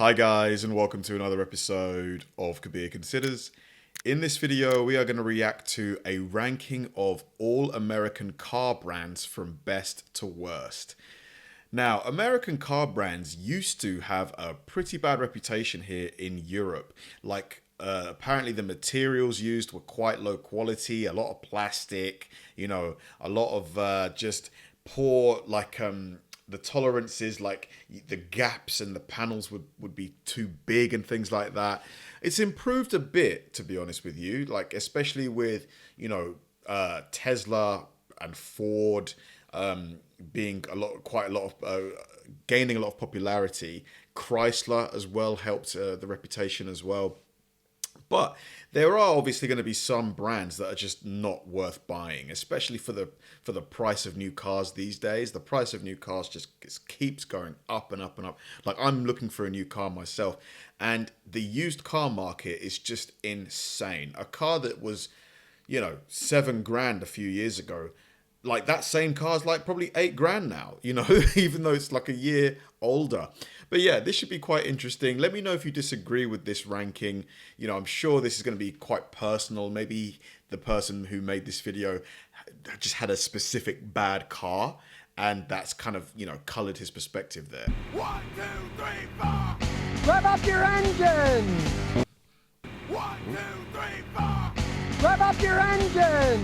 Hi guys, and welcome to another episode of Kabir Considers. In this video, we are going to react to a ranking of all American car brands from best to worst. Now, American car brands used to have a pretty bad reputation here in Europe. Apparently the materials used were quite low quality, a lot of plastic, a lot of just poor, the tolerances, like the gaps and the panels would be too big and things like that. It's improved a bit, to be honest with you, especially with, Tesla and Ford being gaining a lot of popularity. Chrysler as well helped the reputation as well. But there are obviously going to be some brands that are just not worth buying, especially for the price of new cars these days. The price of new cars just keeps going up and up and up. Like, I'm looking for a new car myself, and the used car market is just insane. A car that was, $7,000 a few years ago, like that same car is like probably $8,000 now, even though it's like a year older. But yeah, this should be quite interesting. Let me know if you disagree with this ranking. I'm sure this is going to be quite personal. Maybe the person who made this video just had a specific bad car, and that's kind of, colored his perspective there. 1, 2, 3, 4. Rev up your engine! 1, 2, 3, 4. Rev up your engine!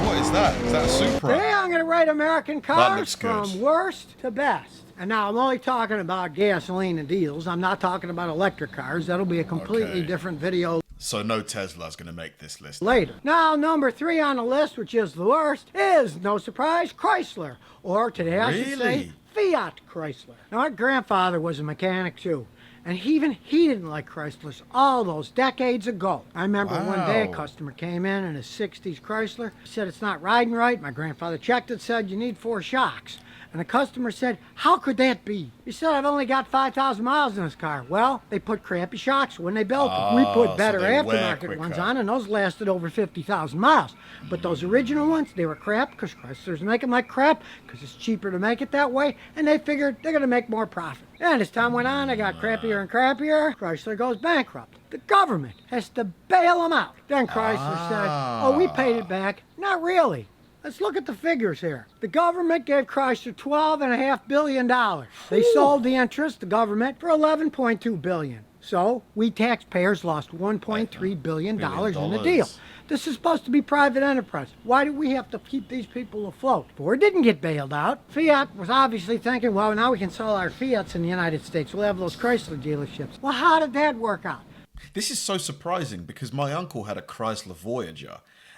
What is that? Is that a Supra? Today I'm going to rate American cars good. from worst to best. And now I'm only talking about gasoline and diesels. I'm not talking about electric cars. That'll be a completely different video So no Tesla's going to make this list. later. Now, number 3 on the list, which is the worst, is, no surprise, Chrysler. Or today I should say, Fiat Chrysler. Now, my grandfather was a mechanic too. And he didn't like Chryslers all those decades ago. I remember one day a customer came in his 60s Chrysler, said it's not riding right. My grandfather checked it, said you need 4 shocks. And the customer said, how could that be? He said, I've only got 5,000 miles in this car. Well, they put crappy shocks when they built them. We put better aftermarket ones on, and those lasted over 50,000 miles. But those original ones, they were crap because Chryslers make them like crap because it's cheaper to make it that way, and they figured they're going to make more profit. And as time went on, they got crappier and crappier. Chrysler goes bankrupt. The government has to bail them out. Then Chrysler said, oh, we paid it back. Not really. Let's look at the figures here. The government gave Chrysler $12.5 billion. They sold the interest, the government, for $11.2 billion. So we taxpayers lost $1.3 billion in the deal. This is supposed to be private enterprise. Why do we have to keep these people afloat? Ford didn't get bailed out. Fiat was obviously thinking, well, now we can sell our Fiats in the United States. We'll have those Chrysler dealerships. Well, how did that work out? This is so surprising because my uncle had a Chrysler Voyager,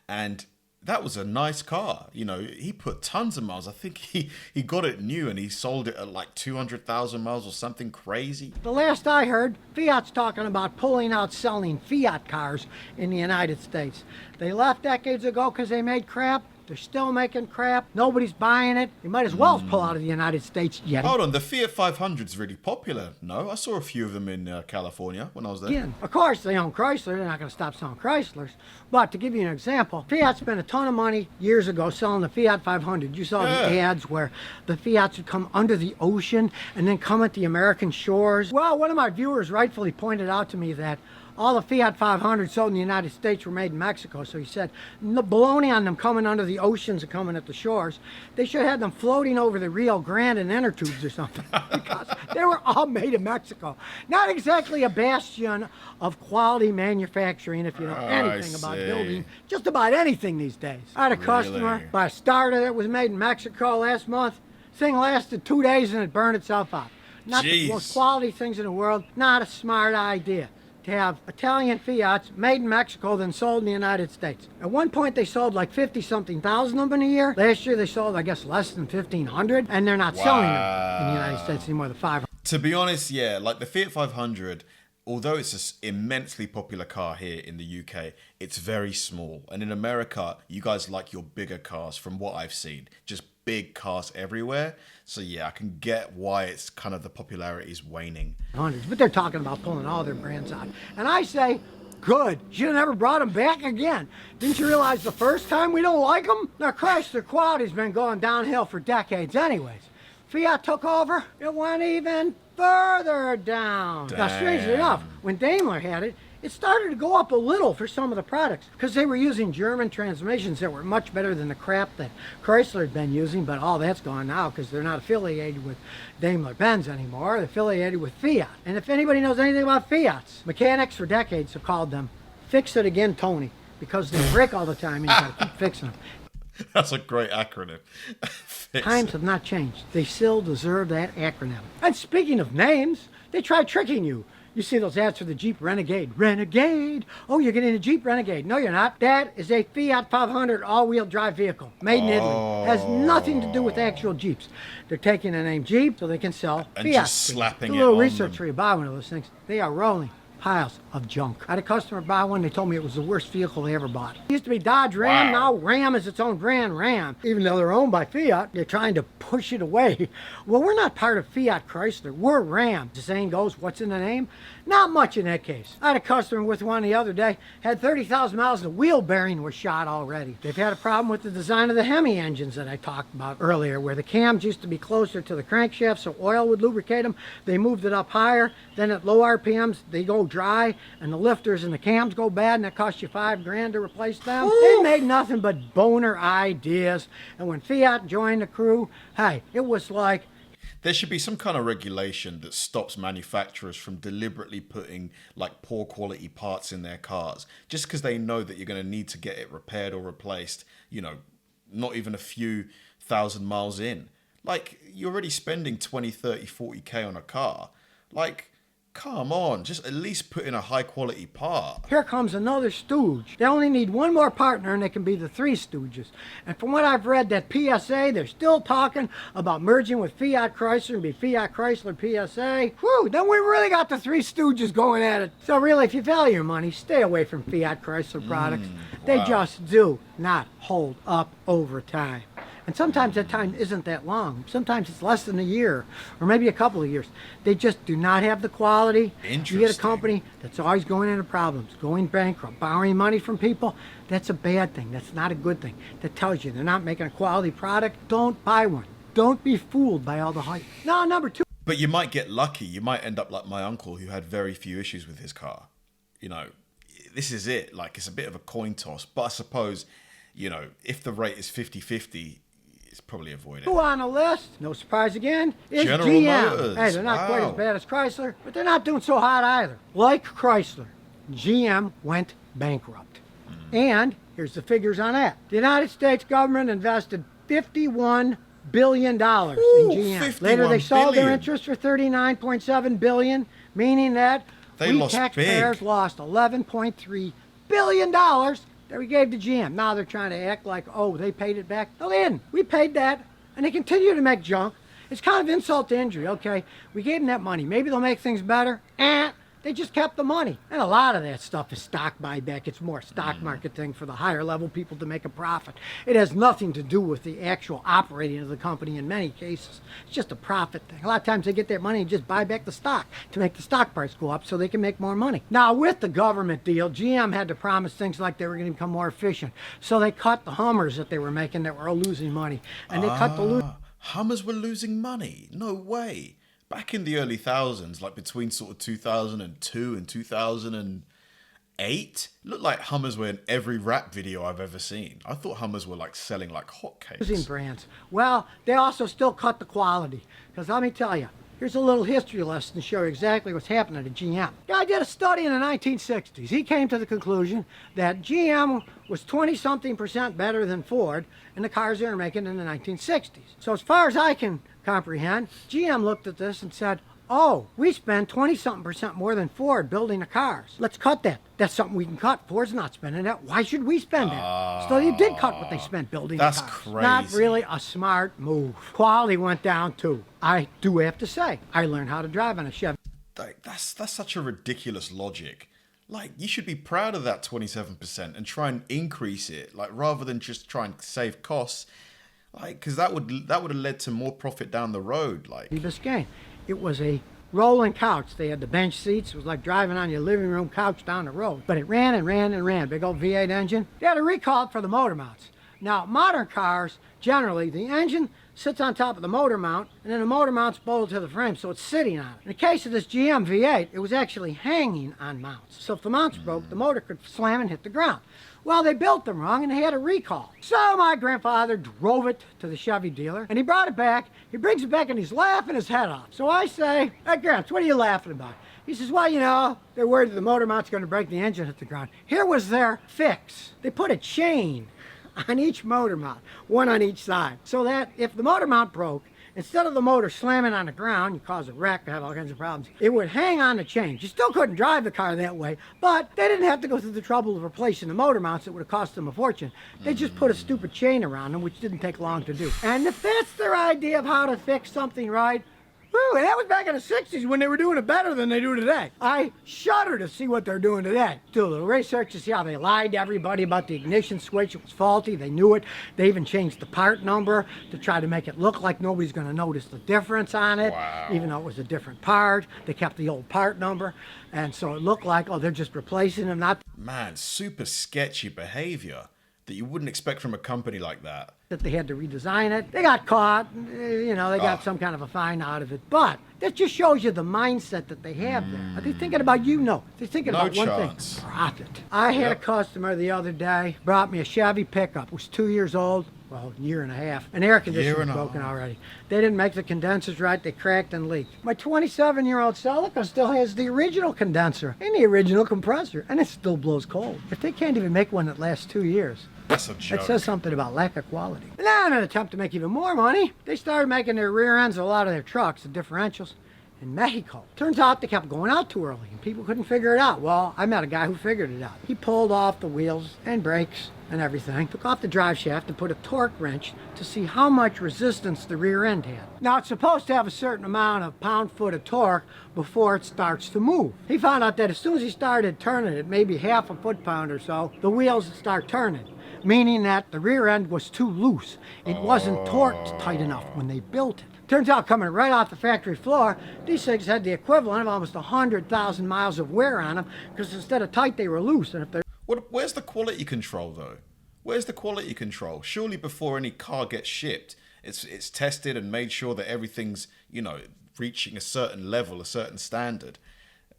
and that was a nice car. He put tons of miles. I think he got it new and he sold it at like 200,000 miles or something crazy. The last I heard, Fiat's talking about pulling out selling Fiat cars in the United States. They left decades ago because they made crap. They're still making crap. Nobody's buying it. They might as well pull out of the United States yet. Hold on, the Fiat 500's really popular. No, I saw a few of them in California when I was there. Again, of course, they own Chrysler. They're not going to stop selling Chryslers. But to give you an example, Fiat spent a ton of money years ago selling the Fiat 500. You saw the ads where the Fiats would come under the ocean and then come at the American shores. Well, one of my viewers rightfully pointed out to me that all the Fiat 500 sold in the United States were made in Mexico. So he said, the baloney on them coming under the oceans and coming at the shores, they should have them floating over the Rio Grande in inner tubes or something because they were all made in Mexico. Not exactly a bastion of quality manufacturing if you know anything about building just about anything these days. I had a customer buy a starter that was made in Mexico last month. Thing lasted 2 days and it burned itself out. Not the most quality things in the world, not a smart idea to have Italian Fiats made in Mexico then sold in the United States. At one point they sold like 50-something thousand of them in a year. Last year they sold, I guess, less than 1,500, and they're not selling them in the United States anymore, the 500. To be honest, yeah, like the Fiat 500, although it's an immensely popular car here in the UK, it's very small. And in America, you guys like your bigger cars from what I've seen. Just big cars everywhere. So yeah, I can get why it's kind of the popularity is waning. Hundreds, but they're talking about pulling all their brands out. And I say, good. Should have never brought them back again. Didn't you realize the first time we don't like them? Now, Chrysler quality's been going downhill for decades anyways. Fiat took over, it went even further down. Now, strangely enough, when Daimler had it, it started to go up a little for some of the products because they were using German transmissions that were much better than the crap that Chrysler had been using, but all that's gone now because they're not affiliated with Daimler-Benz anymore. They're affiliated with Fiat. And if anybody knows anything about Fiats, mechanics for decades have called them Fix It Again Tony because they break all the time and you gotta keep fixing them. That's a great acronym. Times have not changed. They still deserve that acronym. And speaking of names, they try tricking you. You see those ads for the Jeep Renegade. Renegade! Oh, you're getting a Jeep Renegade. No, you're not. That is a Fiat 500 all-wheel drive vehicle made in Italy. Has nothing to do with actual Jeeps. They're taking the name Jeep so they can sell And Fiat. just slapping Do it a little on research them. for you. Buy one of those things. They are rolling piles of junk. I had a customer buy one. They told me it was the worst vehicle they ever bought. It used to be Dodge Ram. Wow. Now Ram is its own brand, Ram. Even though they're owned by Fiat, they're trying to push it away. Well, we're not part of Fiat Chrysler. We're Ram. The saying goes, what's in the name? Not much in that case. I had a customer with one the other day, had 30,000 miles and the wheel bearing was shot already. They've had a problem with the design of the Hemi engines that I talked about earlier, where the cams used to be closer to the crankshaft so oil would lubricate them. They moved it up higher. Then at low RPMs, they go dry and the lifters and the cams go bad and that costs you $5,000 to replace them. They made nothing but boner ideas. And when Fiat joined the crew, hey, it was like, There should be some kind of regulation that stops manufacturers from deliberately putting like poor quality parts in their cars just because they know that you're going to need to get it repaired or replaced, you know, not even a few thousand miles in. Like, you're already spending 20, 30, 40K on a car. Like, come on, just at least put in a high quality part. here comes another stooge. They only need one more partner and they can be the three stooges. And from what I've read, that PSA, they're still talking about merging with Fiat Chrysler and be Fiat Chrysler PSA. Whew, then we really got the three stooges going at it. So really, if you value your money, stay away from Fiat Chrysler products. They wow. just do not hold up over time. And sometimes that time isn't that long. Sometimes it's less than a year or maybe a couple of years. They just do not have the quality. You get a Interesting. company that's always going into problems, going bankrupt, borrowing money from people. That's a bad thing. That's not a good thing. That tells you they're not making a quality product. Don't buy one. Don't be fooled by all the hype. Now, number two. But you might get lucky. You might end up like my uncle who had very few issues with his car. You know, this is it. Like, it's a bit of a coin toss. But I suppose, you know, if the rate is 50-50, it's probably avoid it. Who on the list, no surprise again, is General GM. Motors. Hey, they're not quite Wow. as bad as Chrysler, but they're not doing so hot either. Like Chrysler, GM went bankrupt. And here's the figures on that. The United States government invested $51 billion in GM. 51 Later, they sold their billion. interest for $39.7 billion, meaning that They we lost taxpayers big. lost $11.3 billion that we gave to GM. Now they're trying to act like, oh, they paid it back. No, they didn't. We paid that, and they continue to make junk. It's kind of insult to injury, okay? We gave them that money. Maybe they'll make things better. They just kept the money. And a lot of that stuff is stock buyback. It's more stock market thing for the higher level people to make a profit. It has nothing to do with the actual operating of the company in many cases. It's just a profit thing. A lot of times they get that money and just buy back the stock to make the stock price go up so they can make more money. Now, with the government deal, GM had to promise things like they were going to become more efficient. So they cut the Hummers that they were making that were losing money. And they cut the Hummers were losing money. No way. Back in the early thousands, like between sort of 2002 and 2008, looked like Hummers were in every rap video I've ever seen. I thought Hummers were like selling like losing hotcakes. brands. Well, they also still cut the quality. Because let me tell you, here's a little history lesson to show you exactly what's happening to GM. Guy did a study in the 1960s. He came to the conclusion that GM was 20-something% better than Ford in the cars they were making in the 1960s. So as far as I can comprehend, GM looked at this and said, oh, we spend 20-something% more than Ford building the cars. Let's cut that. That's something we can cut. Ford's not spending that. Why should we spend that? So they did cut what they spent building That's the cars. crazy. Not really a smart move. Quality went down too. I do have to say, I learned how to drive on a Chevy. Like, that's such a ridiculous logic. Like, you should be proud of that 27% and try and increase it, like rather than just try and save costs. Like, because that would have led to more profit down the road. Like, Biscayne. It was a rolling couch. They had the bench seats. It was like driving on your living room couch down the road. But it ran and ran and ran. Big old V8 engine. They had to recall it for the motor mounts. Now, modern cars, generally, the engine sits on top of the motor mount, and then the motor mount's bolted to the frame, so it's sitting on it. In the case of this GM V8, it was actually hanging on mounts. So if the mounts broke, the motor could slam and hit the ground. Well, they built them wrong and they had a recall. So my grandfather drove it to the Chevy dealer and he brought it back. He brings it back and he's laughing his head off. So I say, "Hey, Gramps, what are you laughing about?" He says, "Well, you know, they're worried that the motor mount's going to break the engine hit the ground." Here was their fix. They put a chain on each motor mount, one on each side, so that if the motor mount broke, instead of the motor slamming on the ground, you cause a wreck, have all kinds of problems, it would hang on the chain. You still couldn't drive the car that way, but they didn't have to go through the trouble of replacing the motor mounts. It would have cost them a fortune. They just put a stupid chain around them, which didn't take long to do. And if that's their idea of how to fix something right, whew, and that was back in the 60s when they were doing it better than they do today. I shudder to see what they're doing today. Do a little research to see how they lied to everybody about the ignition switch. It was faulty. They knew it. They even changed the part number to try to make it look like nobody's going to notice the difference on it, even though it was a different part. They kept the old part number, and so it looked like, oh, they're just replacing them. Not Man, super sketchy behavior that you wouldn't expect from a company like that. that they had to redesign it. They got caught, you know, they got some kind of a fine out of it. But that just shows you the mindset that they have there. Are they thinking about you? No. They're thinking about one thing, profit. I had a customer the other day, brought me a Chevy pickup. It was 2 years old. Well, a year and a half. An air conditioner was broken already. They didn't make the condensers right. They cracked and leaked. My 27-year-old Celica still has the original condenser and the original compressor, and it still blows cold. If they can't even make one that lasts 2 years, that's a joke. it says something about lack of quality. And now in an attempt to make even more money, they started making their rear ends of a lot of their trucks, the differentials, in Mexico. Turns out they kept going out too early and people couldn't figure it out. Well, I met a guy who figured it out. He pulled off the wheels and brakes and everything, took off the drive shaft and put a torque wrench to see how much resistance the rear end had. Now it's supposed to have a certain amount of pound-foot of torque before it starts to move. He found out that as soon as he started turning it, maybe half a foot-pound or so, the wheels would start turning, meaning that the rear end was too loose. It wasn't torqued tight enough when they built it. Turns out, coming right off the factory floor, these things had the equivalent of almost 100,000 miles of wear on them, because instead of tight, they were loose. And if they're Where's the quality control, though? Where's the quality control? Surely before any car gets shipped, it's tested and made sure that everything's, you know, reaching a certain level, a certain standard.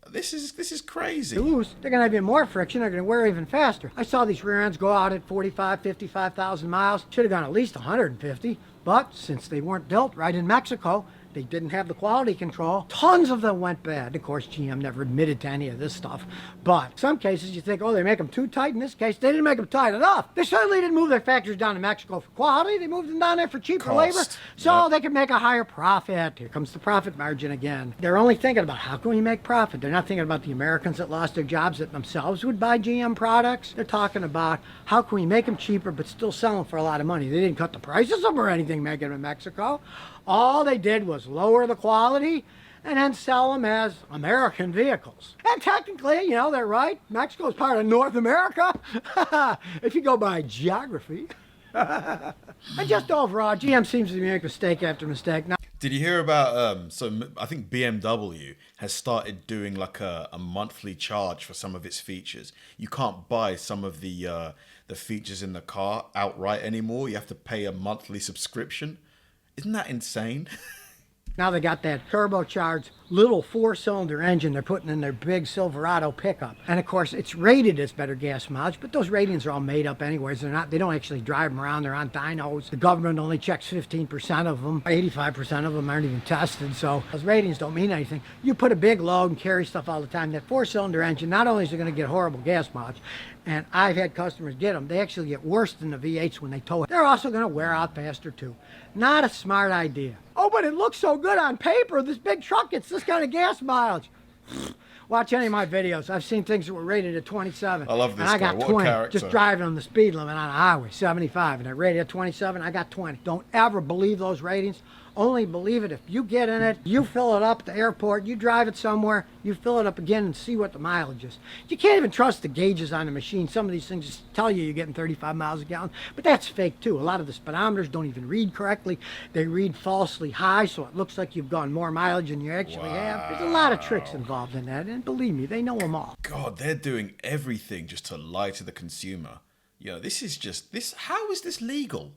This is crazy. loose, they're going to have even more friction. They're going to wear even faster. I saw these rear ends go out at 45, 55,000 miles. Should have gone at least 150. But since they weren't built right in Mexico, they didn't have the quality control. Tons of them went bad. Of course, GM never admitted to any of this stuff. But some cases you think, oh, they make them too tight. In this case, they didn't make them tight enough. They certainly didn't move their factories down to Mexico for quality. They moved them down there for cheaper labor, so they could make a higher profit. Here comes the profit margin again. They're only thinking about how can we make profit. They're not thinking about the Americans that lost their jobs that themselves would buy GM products. They're talking about how can we make them cheaper but still sell them for a lot of money. They didn't cut the prices up or anything making them in Mexico. All they did was lower the quality and then sell them as American vehicles. And technically, you know, they're right. Mexico is part of North America, if you go by geography. And just overall, GM seems to be making mistake after mistake. Now, did you hear about, so I think BMW has started doing like a monthly charge for some of its features. You can't buy some of the features in the car outright anymore. You have to pay a monthly subscription. Isn't that insane? Now they got that turbocharged little 4-cylinder engine they're putting in their big Silverado pickup. And of course, it's rated as better gas mileage, but those ratings are all made up anyways. They don't actually drive them around. They're on dynos. The government only checks 15% of them. 85% of them aren't even tested, so those ratings don't mean anything. You put a big load and carry stuff all the time. That 4-cylinder engine, not only is it going to get horrible gas mileage, and I've had customers get them, they actually get worse than the V8s when they tow it. They're also going to wear out faster too. Not a smart idea. Oh, but it looks so good on paper. This big truck gets this kind of gas mileage. Watch any of my videos. I've seen things that were rated at 27. I love this and I got guy. What 20 character. just driving on the speed limit on a highway, 75. And I rated at 27, I got 20. Don't ever believe those ratings. Only believe it if you get in it, you fill it up at the airport, you drive it somewhere, you fill it up again and see what the mileage is. You can't even trust the gauges on the machine. Some of these things just tell you you're getting 35 miles a gallon, but that's fake too. A lot of the speedometers don't even read correctly. They read falsely high, so it looks like you've gone more mileage than you actually have. There's a lot of tricks involved in that, and believe me, they know them all. God, they're doing everything just to lie to the consumer. You know, this is just, how is this legal?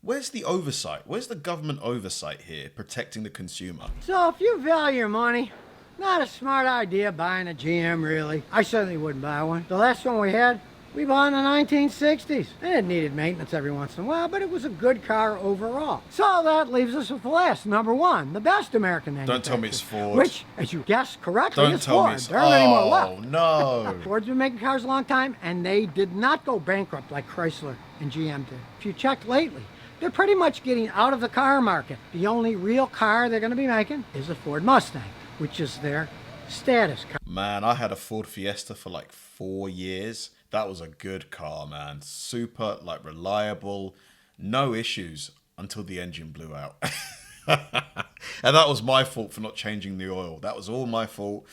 Where's the oversight? Where's the government oversight here protecting the consumer? So if you value your money, not a smart idea buying a GM, really. I certainly wouldn't buy one. The last one we had, we bought in the 1960s. And it needed maintenance every once in a while, but it was a good car overall. So that leaves us with the last, number one, the best American manufacturer. Don't tell me it's Ford. Which, as you guessed correctly, Don't is tell Ford. me it's... There aren't any more Oh, left. no. Ford's been making cars a long time, and they did not go bankrupt like Chrysler and GM did. If you checked lately, they're pretty much getting out of the car market. The only real car they're going to be making is a Ford Mustang, which is their status car. Man, I had a Ford Fiesta for like 4 years. That was a good car, man. Super, like, reliable. No issues until the engine blew out. And that was my fault for not changing the oil. That was all my fault.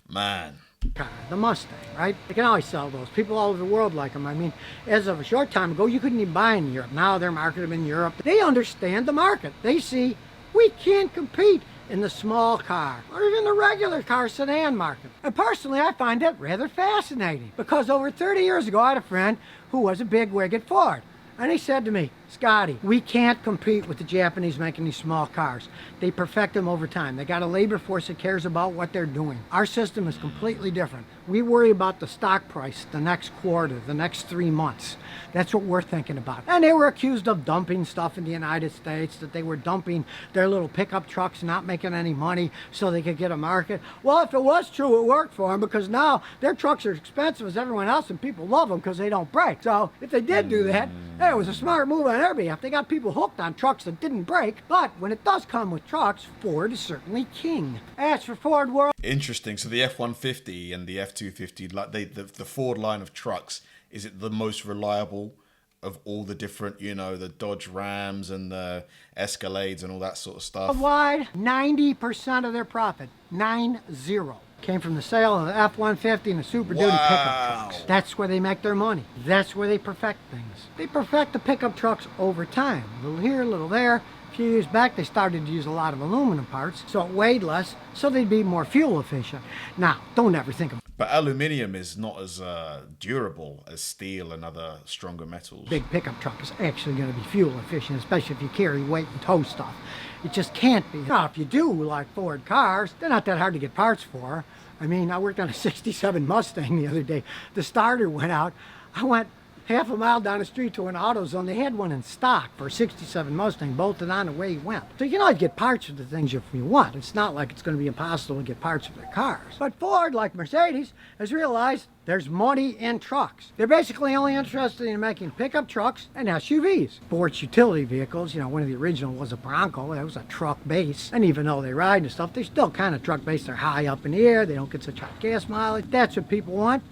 Man. Car, the Mustang, right? They can always sell those. People all over the world like them. I mean, as of a short time ago, you couldn't even buy in Europe. Now they're marketed in Europe. They understand the market. They see we can't compete in the small car or even the regular car sedan market. And personally, I find that rather fascinating because over 30 years ago, I had a friend who was a bigwig at Ford. And he said to me, Scotty, we can't compete with the Japanese making these small cars. They perfect them over time. They got a labor force that cares about what they're doing. Our system is completely different. We worry about the stock price the next quarter, the next 3 months. That's what we're thinking about. And they were accused of dumping stuff in the United States, that they were dumping their little pickup trucks, not making any money so they could get a market. Well, if it was true, it worked for them because now their trucks are expensive as everyone else and people love them because they don't break. So if they did do that, it was a smart move on their behalf. They got people hooked on trucks that didn't break. But when it does come with trucks, Ford is certainly king. As for Ford World... Interesting. So the F-150 and the F-250, like the Ford line of trucks, is it the most reliable of all the different, you know, the Dodge Rams and the Escalades and all that sort of stuff? Worldwide, 90% of their profit, 90, came from the sale of the F-150 and the Super Duty pickup trucks. That's where they make their money. That's where they perfect things. They perfect the pickup trucks over time. A little here, a little there. A few years back, they started to use a lot of aluminum parts, so it weighed less, so they'd be more fuel efficient. Now, don't ever think of But aluminium is not as durable as steel and other stronger metals. big pickup truck is actually going to be fuel efficient, especially if you carry weight and tow stuff. It just can't be. Now, if you do like Ford cars, they're not that hard to get parts for. I mean, I worked on a 67 Mustang the other day. The starter went out. I went half a mile down the street to an AutoZone. They had one in stock for a 67 Mustang, bolted on the way he went. So you can always get parts for the things if you want. It's not like it's going to be impossible to get parts for their cars. But Ford, like Mercedes, has realized there's money in trucks. They're basically only interested in making pickup trucks and SUVs. Ford's utility vehicles, you know, one of the original was a Bronco. That was a truck base. And even though they ride and stuff, they're still kind of truck based. They're high up in the air. They don't get such high gas mileage. That's what people want.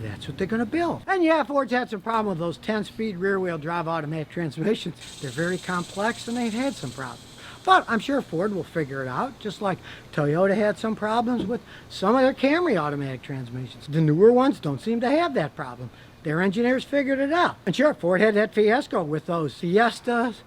That's what they're going to build. And yeah, Ford's had some problem with those 10-speed rear-wheel drive automatic transmissions. They're very complex and they've had some problems. But I'm sure Ford will figure it out, just like Toyota had some problems with some of their Camry automatic transmissions. The newer ones don't seem to have that problem. Their engineers figured it out. And sure, Ford had that fiasco with those Fiestas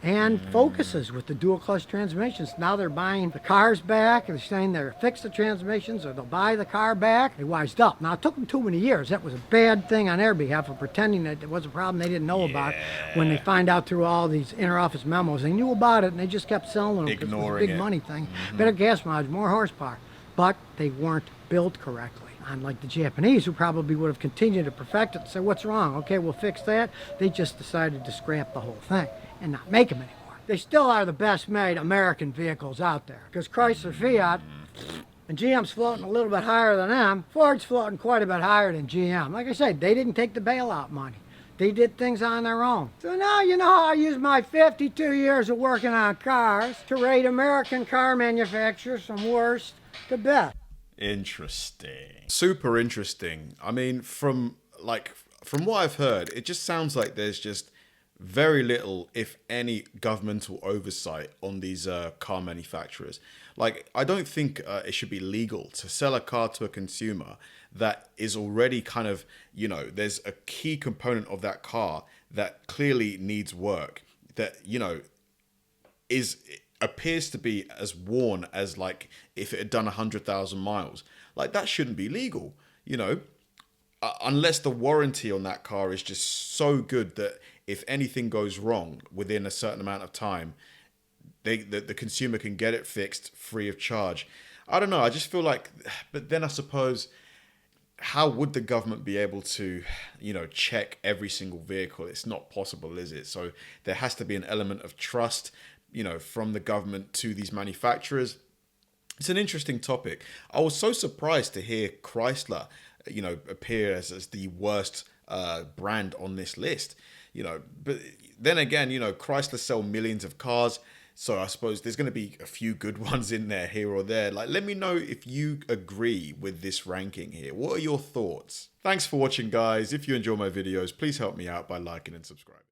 and Focuses with the dual clutch transmissions. Now they're buying the cars back, and they're saying they'll fix the transmissions or they'll buy the car back. They wised up. Now it took them too many years. That was a bad thing on their behalf of pretending that it was a problem they didn't know about. When they find out through all these inter-office memos, they knew about it and they just kept selling them because it was a big money thing. Better gas mileage, more horsepower. But they weren't built correctly. Unlike the Japanese, who probably would have continued to perfect it and say, what's wrong? Okay, we'll fix that. They just decided to scrap the whole thing and not make them anymore. They still are the best made American vehicles out there because Chrysler, Fiat, and GM's floating a little bit higher than them. Ford's floating quite a bit higher than GM. Like I said, they didn't take the bailout money. They did things on their own. So now you know how I use my 52 years of working on cars to rate American car manufacturers from worst to best. Interesting. Super interesting. I mean, from what I've heard, it just sounds like there's just very little, if any, governmental oversight on these car manufacturers. Like, I don't think it should be legal to sell a car to a consumer that is already kind of, you know, there's a key component of that car that clearly needs work, that, you know, appears to be as worn as like if it had done 100,000 miles. Like, that shouldn't be legal, you know, unless the warranty on that car is just so good that if anything goes wrong within a certain amount of time, the consumer can get it fixed free of charge. I don't know. I just feel like, but then I suppose, how would the government be able to, check every single vehicle? It's not possible, is it? So there has to be an element of trust, from the government to these manufacturers. It's an interesting topic. I was so surprised to hear Chrysler, appear as the worst brand on this list. But then again, Chrysler sell millions of cars. So I suppose there's going to be a few good ones in there here or there. Like, let me know if you agree with this ranking here. What are your thoughts? Thanks for watching, guys. If you enjoy my videos, please help me out by liking and subscribing.